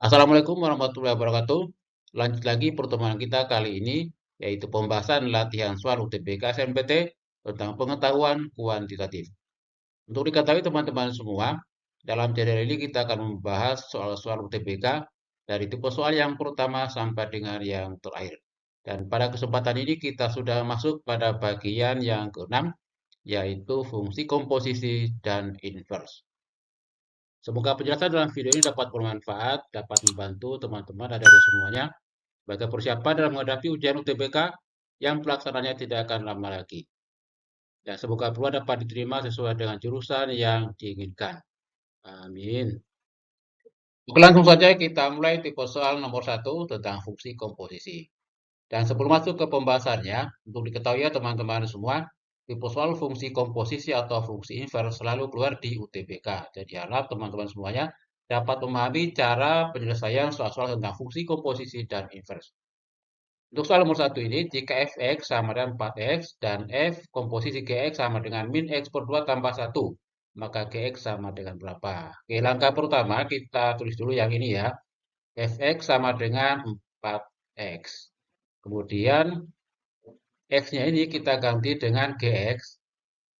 Assalamualaikum warahmatullahi wabarakatuh. Lanjut lagi pertemuan kita kali ini, yaitu pembahasan latihan soal UTBK SNMPT tentang pengetahuan kuantitatif. Untuk diketahui teman-teman semua, dalam channel ini kita akan membahas soal-soal UTBK dari tipe soal yang pertama sampai dengan yang terakhir. Dan pada kesempatan ini kita sudah masuk pada bagian yang keenam, yaitu fungsi komposisi dan inverse. Semoga penjelasan dalam video ini dapat bermanfaat, dapat membantu teman-teman dan dari semuanya sebagai persiapan dalam menghadapi ujian UTBK yang pelaksananya tidak akan lama lagi. Dan semoga pula dapat diterima sesuai dengan jurusan yang diinginkan. Amin. Oke, langsung saja kita mulai tipe soal nomor 1 tentang fungsi komposisi. Dan sebelum masuk ke pembahasannya, untuk diketahui ya teman-teman semua, tipe soal fungsi komposisi atau fungsi inverse selalu keluar di UTBK. Jadi harap teman-teman semuanya dapat memahami cara penyelesaian soal-soal tentang fungsi komposisi dan inverse. Untuk soal nomor 1 ini, jika fx sama dengan 4x dan f komposisi gx sama dengan min x per 2 tambah 1, maka gx sama dengan berapa? Oke, langkah pertama kita tulis dulu yang ini ya. Fx sama dengan 4x. Kemudian x-nya ini kita ganti dengan gx,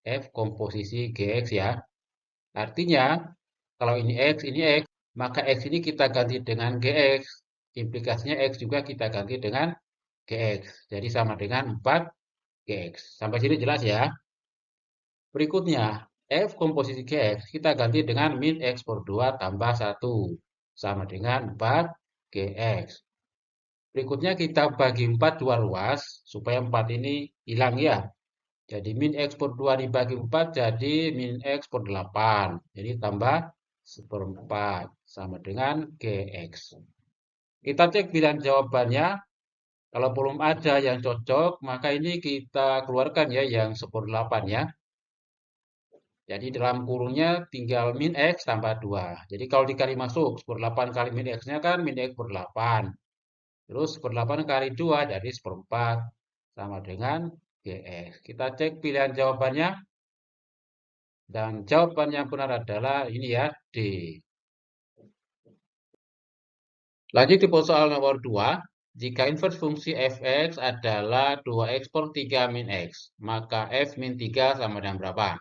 f komposisi gx ya. Artinya, kalau ini x, maka x ini kita ganti dengan gx. Implikasinya x juga kita ganti dengan gx. Jadi sama dengan 4gx. Sampai sini jelas ya. Berikutnya, f komposisi gx kita ganti dengan min x per 2 tambah 1. Sama dengan 4gx. Berikutnya kita bagi 4 dua ruas, supaya 4 ini hilang ya. Jadi min x per 2 dibagi 4 jadi min x per 8. Jadi tambah seperempat sama dengan gx. Kita cek pilihan jawabannya. Kalau belum ada yang cocok, maka ini kita keluarkan ya yang seperdelapan ya. Jadi dalam kurungnya tinggal min x tambah 2. Jadi kalau dikali masuk, seperdelapan kali min x-nya kan min x per 8. Terus seperdelapan kali 2 jadi seperempat. Sama dengan gx. Kita cek pilihan jawabannya. Dan jawaban yang benar adalah ini ya, D. Lanjut tipe soal nomor 2. Jika inverse fungsi fx adalah 2x per 3 min x, maka f min 3 sama dengan berapa?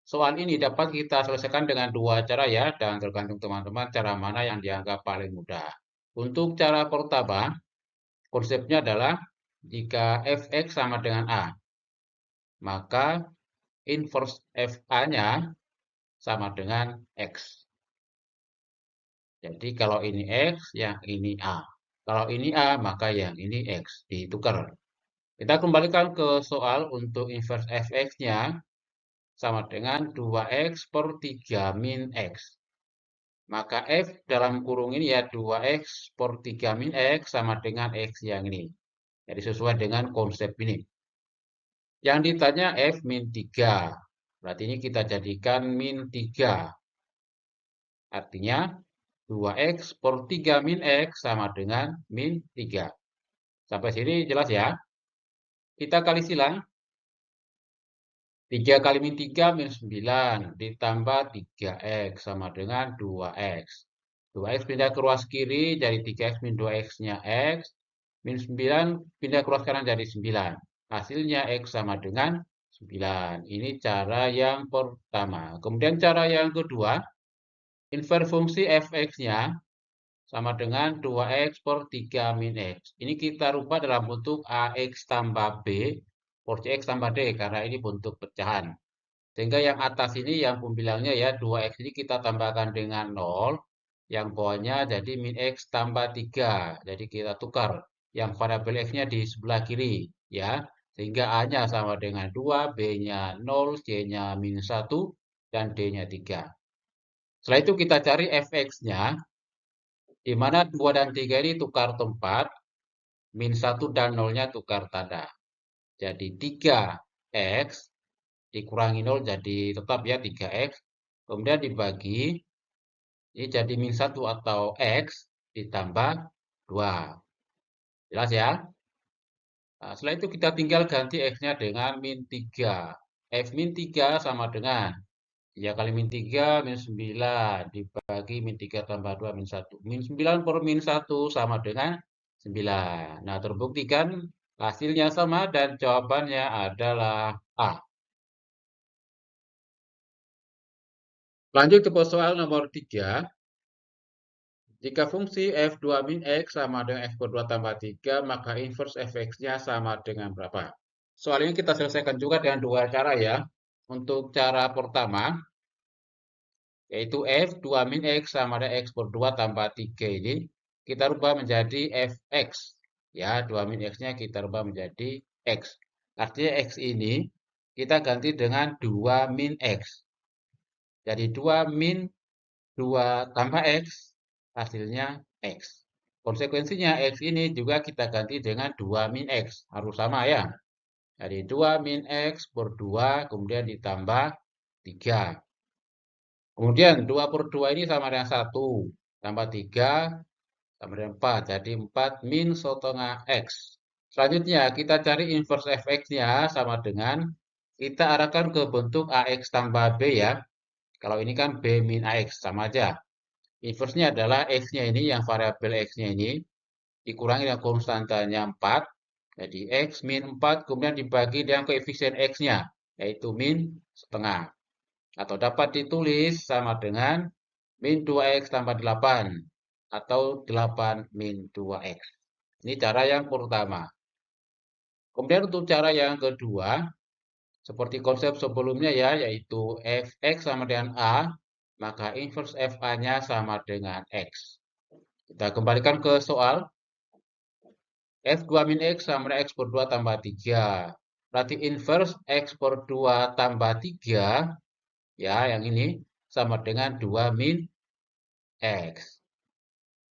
Soal ini dapat kita selesaikan dengan dua cara ya, dan tergantung teman-teman cara mana yang dianggap paling mudah. Untuk cara pertama, konsepnya adalah jika fx sama dengan a, maka inverse fa-nya sama dengan x. Jadi kalau ini x, yang ini a. Kalau ini a, maka yang ini x. Ditukar. Kita kembalikan ke soal untuk inverse fx-nya sama dengan 2x per 3 min x. Maka f dalam kurung ini ya 2x per 3 min x sama dengan x yang ini. Jadi sesuai dengan konsep ini. Yang ditanya f min 3. Berarti ini kita jadikan min 3. Artinya 2x per 3 min x sama dengan min 3. Sampai sini jelas ya. Kita kali silang. 3 kali min 3 min 9 ditambah 3x sama dengan 2x. 2x pindah ke ruas kiri jadi 3x min 2x-nya x. Min 9 pindah ke ruas kanan jadi 9. Hasilnya x sama dengan 9. Ini cara yang pertama. Kemudian cara yang kedua, inverse fungsi fx-nya sama dengan 2x per 3 min x. Ini kita rubah dalam bentuk ax tambah b per cx tambah d karena ini bentuk pecahan. Sehingga yang atas ini yang pembilangnya ya 2x ini kita tambahkan dengan 0. Yang bawahnya jadi min x tambah 3. Jadi kita tukar yang variabel x-nya di sebelah kiri ya. Sehingga a-nya sama dengan 2, b-nya 0, c-nya min 1, dan d-nya 3. Setelah itu kita cari fx-nya. Di mana 2 dan 3 ini tukar tempat. Min 1 dan 0-nya tukar tanda. Jadi 3x dikurangi 0 jadi tetap ya 3x. Kemudian dibagi, ini jadi min 1 atau x ditambah 2. Jelas ya? Nah, setelah itu kita tinggal ganti x-nya dengan min 3. F min 3 sama dengan Ya kali min 3, min 9. Dibagi min 3 tambah 2, min 1. Min 9 per min 1 sama dengan 9. Nah, terbukti kan hasilnya sama dan jawabannya adalah A. Lanjut ke soal nomor 3. Jika fungsi f2 min x sama dengan x per 2 tambah 3, maka inverse fx-nya sama dengan berapa? Soal ini kita selesaikan juga dengan dua cara ya. Untuk cara pertama, yaitu f2 min x sama dengan x per 2 tambah 3 ini, kita rubah menjadi fx. Ya, 2 min x-nya kita rubah menjadi x. Artinya x ini kita ganti dengan 2 min x. Jadi 2 min 2 tambah x, hasilnya x. Konsekuensinya x ini juga kita ganti dengan 2 min x. Harus sama ya. Jadi 2 min x per 2, kemudian ditambah 3. Kemudian 2 per 2 ini sama dengan 1. Tambah 3 sama dengan 4. Jadi 4 min setengah x. Selanjutnya kita cari inverse fx-nya sama dengan kita arahkan ke bentuk ax tambah b ya. Kalau ini kan b min ax, sama aja. Inverse-nya adalah x-nya ini, yang variabel x-nya ini, dikurangi dengan konstantanya 4. Jadi x min 4 kemudian dibagi dengan koefisien x-nya, yaitu min setengah. Atau dapat ditulis sama dengan min 2x tambah 8. Atau 8 min 2x. Ini cara yang pertama. Kemudian untuk cara yang kedua, seperti konsep sebelumnya ya, yaitu fx sama dengan a, maka inverse fa-nya sama dengan x. Kita kembalikan ke soal. F2 min x sama dengan x per 2 tambah 3. Berarti inverse x per 2 tambah 3, ya yang ini, sama dengan 2 min x.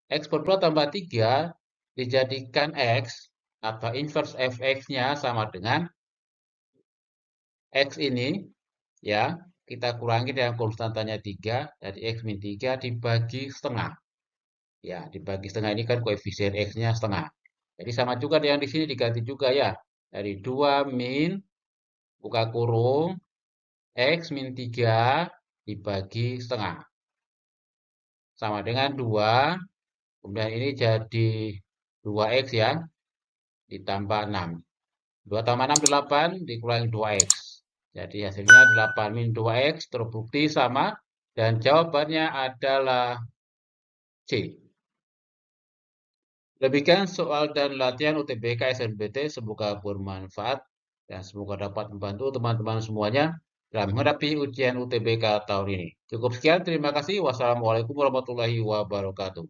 X per 2 tambah 3 dijadikan x, atau inverse fx-nya sama dengan x ini, ya, kita kurangi dengan konstantanya 3, jadi x min 3 dibagi setengah. Ya, dibagi setengah ini kan koefisien x-nya setengah. Jadi sama juga yang di sini diganti juga ya. Dari 2 min, buka kurung, x min 3 dibagi setengah. Sama dengan 2, kemudian ini jadi 2x ya, ditambah 6. 2 tambah 6, 8, dikurangi 2x. Jadi hasilnya 8 min 2x terbukti sama, dan jawabannya adalah C. Demikian soal dan latihan UTBK SNBT, semoga bermanfaat dan semoga dapat membantu teman-teman semuanya dalam menghadapi ujian UTBK tahun ini. Cukup sekian, terima kasih. Wassalamualaikum warahmatullahi wabarakatuh.